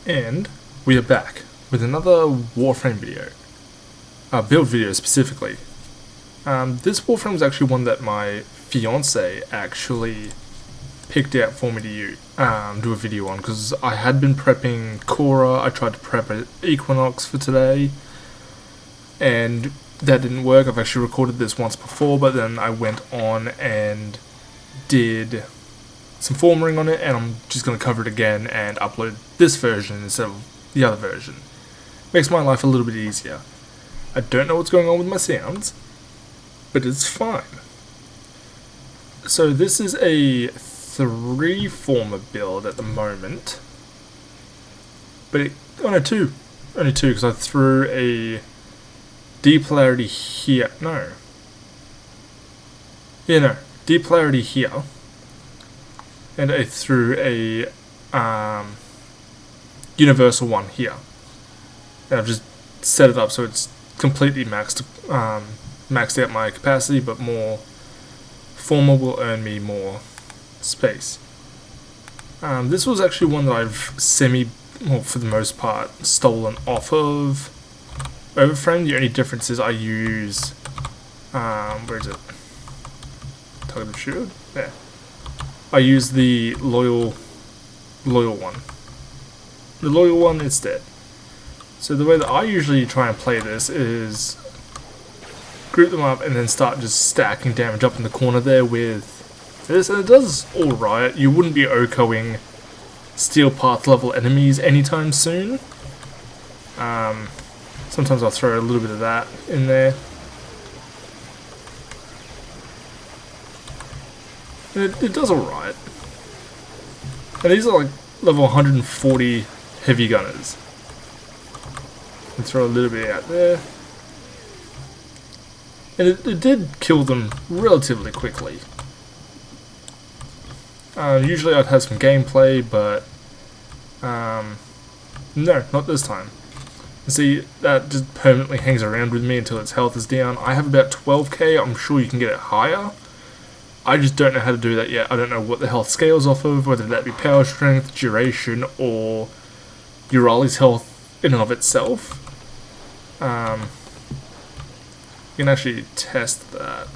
And we are back with another Warframe video, build video specifically. This Warframe was actually one that my fiance actually picked out for me to do a video on, because I had been prepping Cora. I tried to prep an Equinox for today, and that didn't work. I've actually recorded this once before, but then I went on and did some formatting on it, and I'm just going to cover it again and upload this version instead of the other version. Makes my life a little bit easier. I don't know what's going on with my sounds, but it's fine. So this is a 3 forma build at the moment, but no, 2, only 2, because I threw a depolarity here. Depolarity here. And I threw a universal one here. And I've just set it up so it's completely maxed out my capacity, but more forma will earn me more space. This was actually one that I've for the most part, stolen off of Warframe. The only difference is I use, where is it? Targeted shield? There. I use the loyal one. The loyal one instead. So the way that I usually try and play this is group them up and then start just stacking damage up in the corner there with this, and it does alright. You wouldn't be OHKOing steel path level enemies anytime soon. Sometimes I'll throw a little bit of that in there. It does alright. And these are like level 140 heavy gunners. And throw a little bit out there. And it did kill them relatively quickly. Usually I'd have some gameplay, but no, not this time. See, that just permanently hangs around with me until its health is down. I have about 12k, I'm sure you can get it higher. I just don't know how to do that yet. I don't know what the health scales off of, whether that be power, strength, duration, or Yareli's health in and of itself. You can actually test that.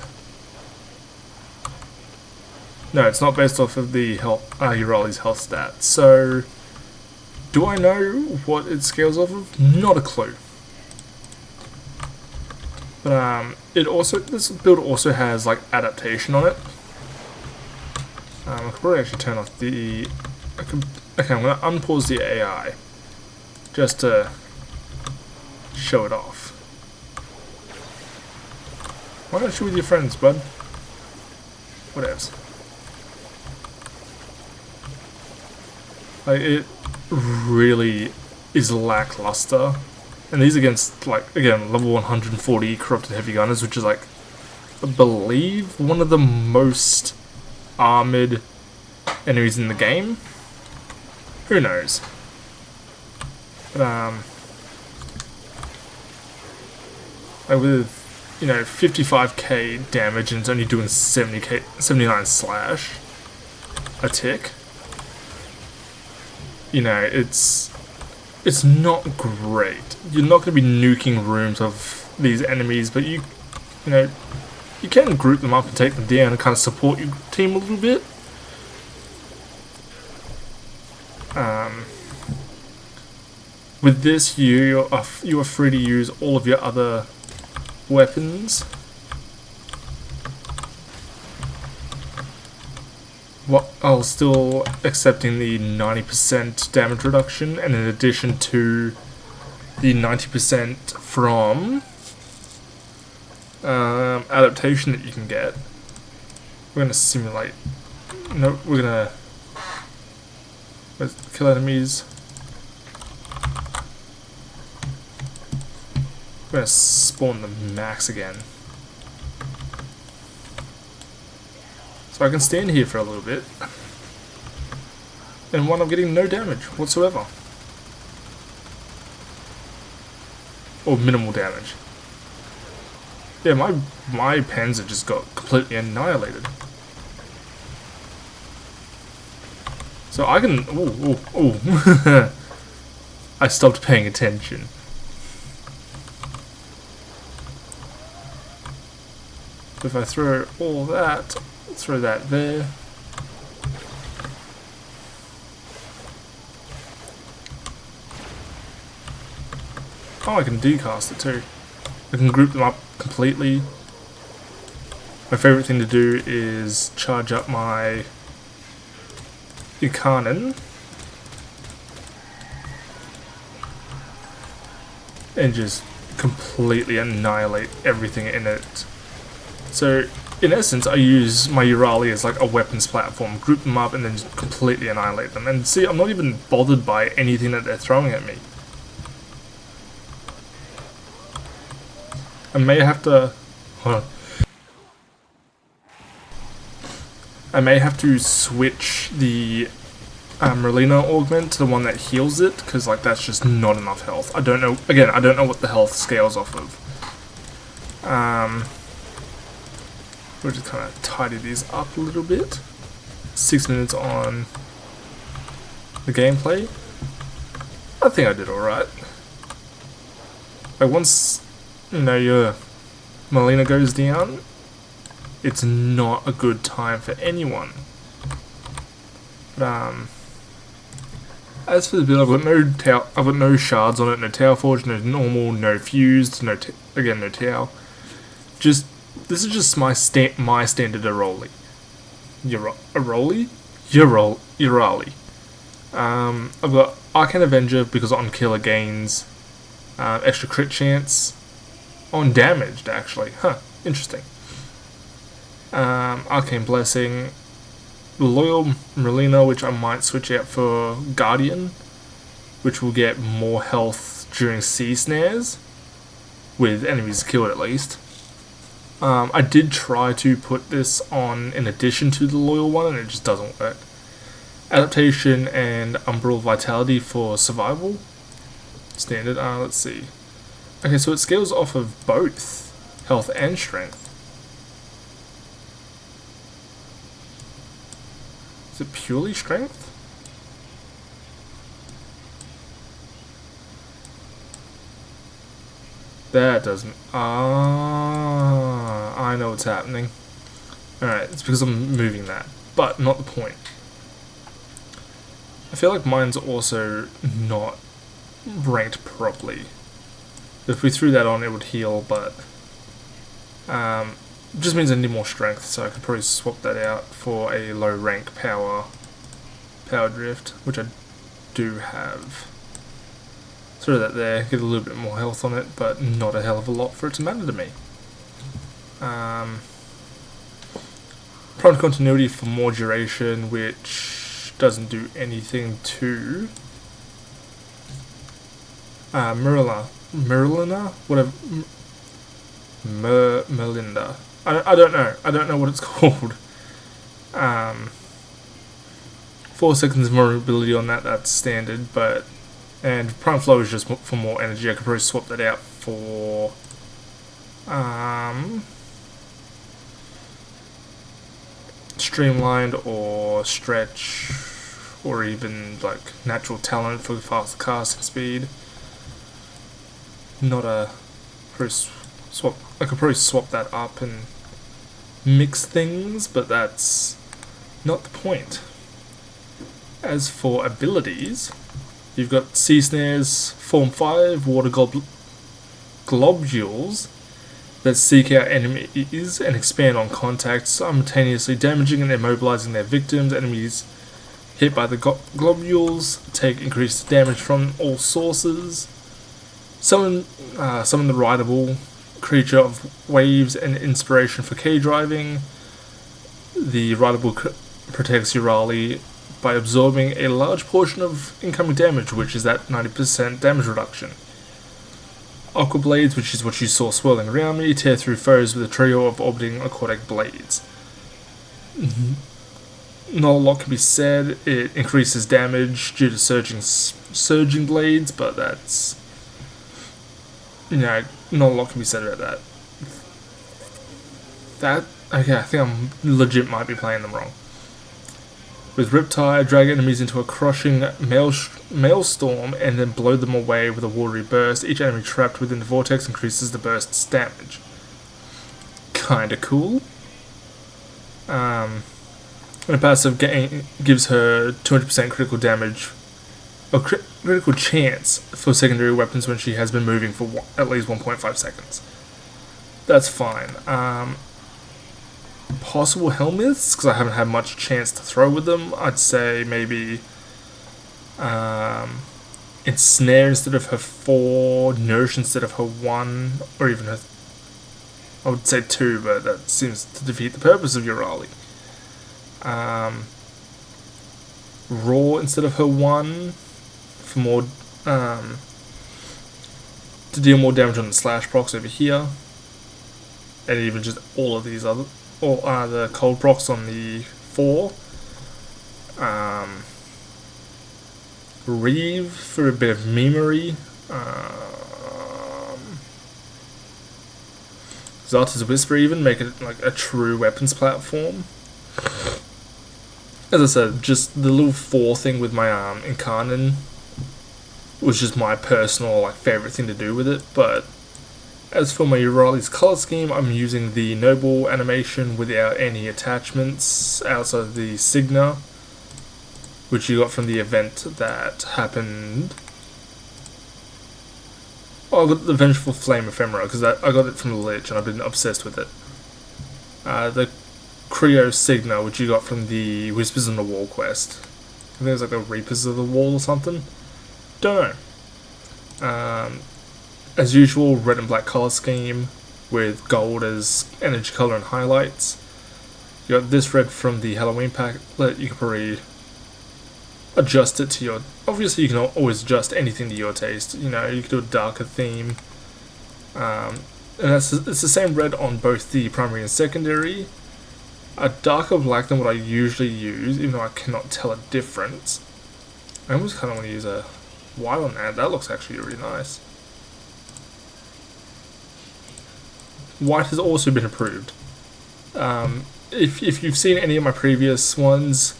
No, it's not based off of the Yareli's health stats. So, do I know what it scales off of? Not a clue. But this build also has like adaptation on it. I could probably actually turn off the. Okay, I'm gonna unpause the AI just to show it off. Why don't you with your friends, bud? Whatevs. Like, it really is lackluster. And these against, like, again, level 140 corrupted heavy gunners, which is like, I believe, one of the most armored enemies in the game. Who knows? But like with 55k damage and it's only doing 79 slash a tick. It's not great. You're not going to be nuking rooms of these enemies, but you can group them up and take them down and kind of support your team a little bit. With this, you are free to use all of your other weapons. While still accepting the 90% damage reduction, and in addition to the 90% from adaptation that you can get. We're going to simulate. No, we're going to kill enemies. We're going to spawn the max again. So I can stand here for a little bit, and one, I'm getting no damage whatsoever. Or minimal damage. Yeah, my Panzer just got completely annihilated. So I can... Ooh. I stopped paying attention. If I throw all that, throw that there. Oh, I can decast it too. I can group them up completely. My favourite thing to do is charge up my Ikanen and just completely annihilate everything in it. So, in essence, I use my Yareli as like a weapons platform, group them up and then just completely annihilate them. And see, I'm not even bothered by anything that they're throwing at me. I may have to... I may have to switch the Merlina augment to the one that heals it, because like that's just not enough health. I don't know, again, I don't know what the health scales off of. We'll just kind of tidy these up a little bit. 6 minutes on the gameplay. I think I did alright. Like once, you know, your Merlina goes down, it's not a good time for anyone. But as for the build, I've got no shards on it, no Tower Forge, no normal, no fused, no Tower. This is just my standard Yareli. Yareli. I've got Arcane Avenger because on killer gains extra crit chance on damaged actually. Interesting. Arcane Blessing, Loyal Merlina, which I might switch out for Guardian, which will get more health during sea snares, with enemies killed at least. I did try to put this on in addition to the Loyal one, and it just doesn't work. Adaptation and Umbral Vitality for survival. Standard. Let's see. Okay, so it scales off of both health and strength. Is it purely strength? That doesn't... I know what's happening. Alright, it's because I'm moving that. But not the point. I feel like mine's also not ranked properly. If we threw that on, it would heal, but... just means I need more strength, so I could probably swap that out for a low rank power drift, which I do have. Throw that there, get a little bit more health on it, but not a hell of a lot for it to matter to me. Prime Continuity for more duration, which doesn't do anything to Merlina, whatever, Merlinda. I don't know. I don't know what it's called. 4 seconds of vulnerability on that. That's standard, but and Prime Flow is just for more energy. I could probably swap that out for Streamlined or Stretch, or even like Natural Talent for faster casting speed. Not a swap. I could probably swap that up and mix things, but that's not the point. As for abilities, you've got Sea Snares, Form 5, Water Globules that seek out enemies and expand on contact, simultaneously damaging and immobilizing their victims. Enemies hit by the globules take increased damage from all sources. Summon the Rideable, creature of waves and inspiration for K-driving. The Rideable protects Yareli by absorbing a large portion of incoming damage, which is that 90% damage reduction. Aqua Blades, which is what you saw swirling around me, tear through foes with a trio of orbiting aquatic blades. Not a lot can be said. It increases damage due to surging blades, but that's, you know, not a lot can be said about that. Okay, I think I'm legit might be playing them wrong. With Riptide, drag enemies into a crushing maelstrom and then blow them away with a watery burst. Each enemy trapped within the vortex increases the burst's damage. Kinda cool. And a passive gives her 200% critical damage, or critical chance for secondary weapons when she has been moving for at least 1.5 seconds. That's fine. Possible helmets, because I haven't had much chance to throw with them. I'd say maybe Ensnare instead of her 4, Nourish instead of her 1, or even her, I would say 2, but that seems to defeat the purpose of Yareli. Raw instead of her 1 for more to deal more damage on the slash procs over here, and even just all of these other, or the cold procs on the 4. Reeve for a bit of memory. Zarta's Whisper even, make it like a true weapons platform. As I said, just the little 4 thing with my Incarnon was just my personal favourite thing to do with it, but as for my Yareli's colour scheme, I'm using the Noble animation without any attachments outside of the Signa, which you got from the event that happened. Oh, I got the Vengeful Flame Ephemera, because I got it from the Lich and I've been obsessed with it. The Creo Signa, which you got from the Whispers on the Wall quest. I think it was like the Reapers of the Wall or something. Don't know. As usual, red and black colour scheme with gold as energy colour and highlights. You got this red from the Halloween palette. You can probably adjust it to your... Obviously, you can always adjust anything to your taste. You know, you can do a darker theme. And it's the same red on both the primary and secondary. A darker black than what I usually use, even though I cannot tell a difference. I almost kind of want to use a white on that. That looks actually really nice. White has also been approved. If you've seen any of my previous ones,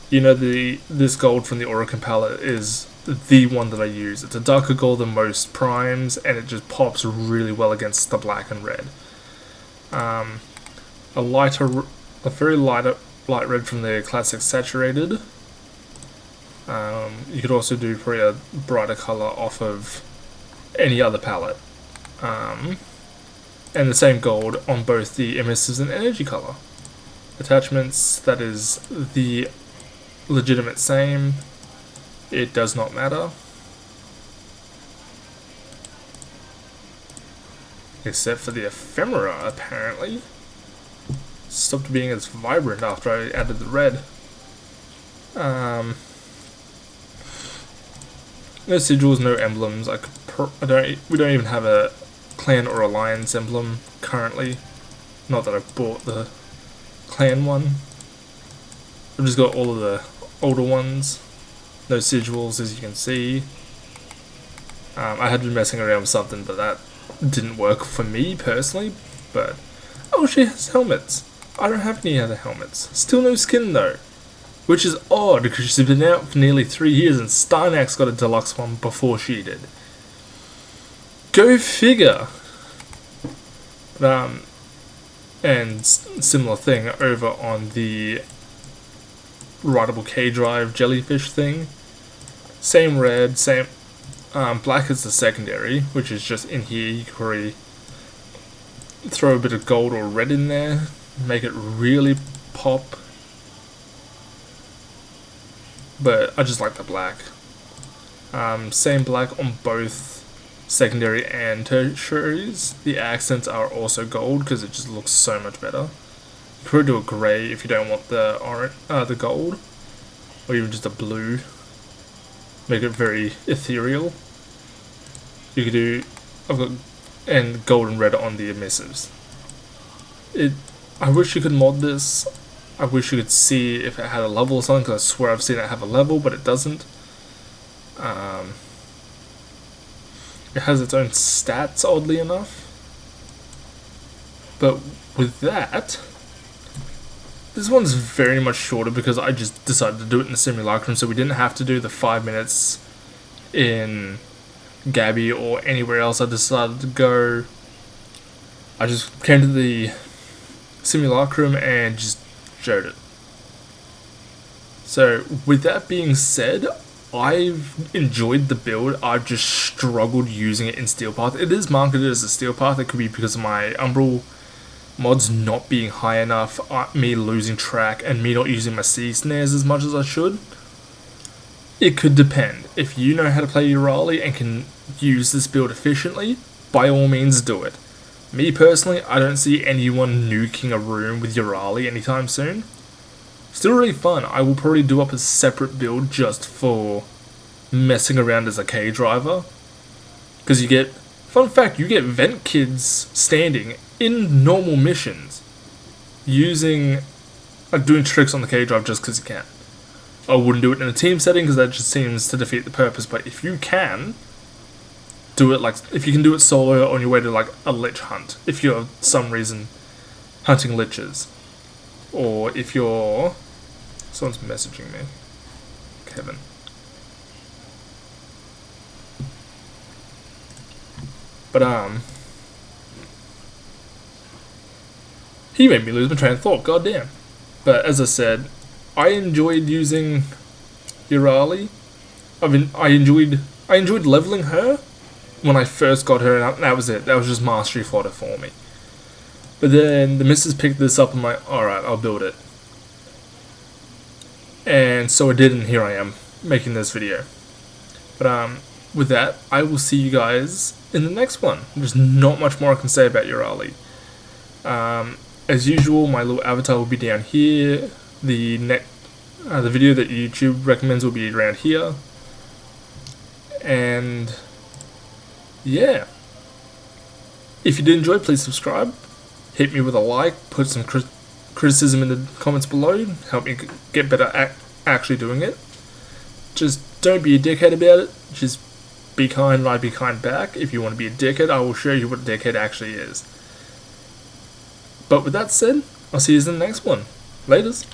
you know this gold from the Aurican palette is the one that I use. It's a darker gold than most primes, and it just pops really well against the black and red. A very light red from the classic saturated. You could also do probably a brighter colour off of any other palette. And the same gold on both the emissives and energy colour. Attachments, that is the legitimate same. It does not matter. Except for the ephemera, apparently. Stopped being as vibrant after I added the red. No sigils, no emblems. We don't even have a clan or alliance emblem currently. Not that I've bought the clan one. I've just got all of the older ones. No sigils, as you can see. I had been messing around with something, but that didn't work for me personally. But oh, she has helmets. I don't have any other helmets. Still no skin though, which is odd because she's been out for nearly 3 years and Steinax got a deluxe one before she did. Go figure. And similar thing over on the Rideable K-Drive jellyfish thing. Same red, same black is the secondary, which is just in here. You can probably throw a bit of gold or red in there, make it really pop. But I just like the black. Same black on both secondary and tertiaries. The accents are also gold because it just looks so much better. You could do a grey if you don't want the orange, the gold, or even just a blue. Make it very ethereal. You could do, I've got, and gold and red on the emissives. I wish you could mod this. I wish you could see if it had a level or something, because I swear I've seen it have a level, but it doesn't. It has its own stats, oddly enough. But with that, This one's very much shorter because I just decided to do it in the simulacrum, so we didn't have to do the 5 minutes in Gabby or anywhere else I decided to go. I just came to the simulacrum and just showed it. So with that being said, I've enjoyed the build. I've just struggled using it in Steel Path. It is marketed as a Steel Path. It could be because of my Umbral mods not being high enough, me losing track, and me not using my C snares as much as I should. It could depend. If you know how to play Yareli and can use this build efficiently, by all means do it. Me personally, I don't see anyone nuking a room with Yareli anytime soon. Still really fun. I will probably do up a separate build just for messing around as a K driver. Because you get, fun fact, you get vent kids standing in normal missions using, doing tricks on the K drive just because you can. I wouldn't do it in a team setting because that just seems to defeat the purpose, but if you can, do it like, if you can do it solo on your way to like a lich hunt, if you're for some reason hunting liches. Or if you're, someone's messaging me, Kevin. But he made me lose my train of thought, goddamn. But as I said, I enjoyed using Yareli. I enjoyed leveling her when I first got her, and that was it. That was just mastery fodder for me. But then the missus picked this up and I'm like, alright, I'll build it. And so I did, and here I am, making this video. But with that, I will see you guys in the next one. There's not much more I can say about Yareli. As usual, my little avatar will be down here. The video that YouTube recommends will be around here. And yeah. If you did enjoy, please subscribe. Hit me with a like. Put some criticism in the comments below. Help me get better at actually doing it. Just don't be a dickhead about it. Just be kind and I be kind back. If you want to be a dickhead, I will show you what a dickhead actually is. But with that said, I'll see you in the next one. Laters.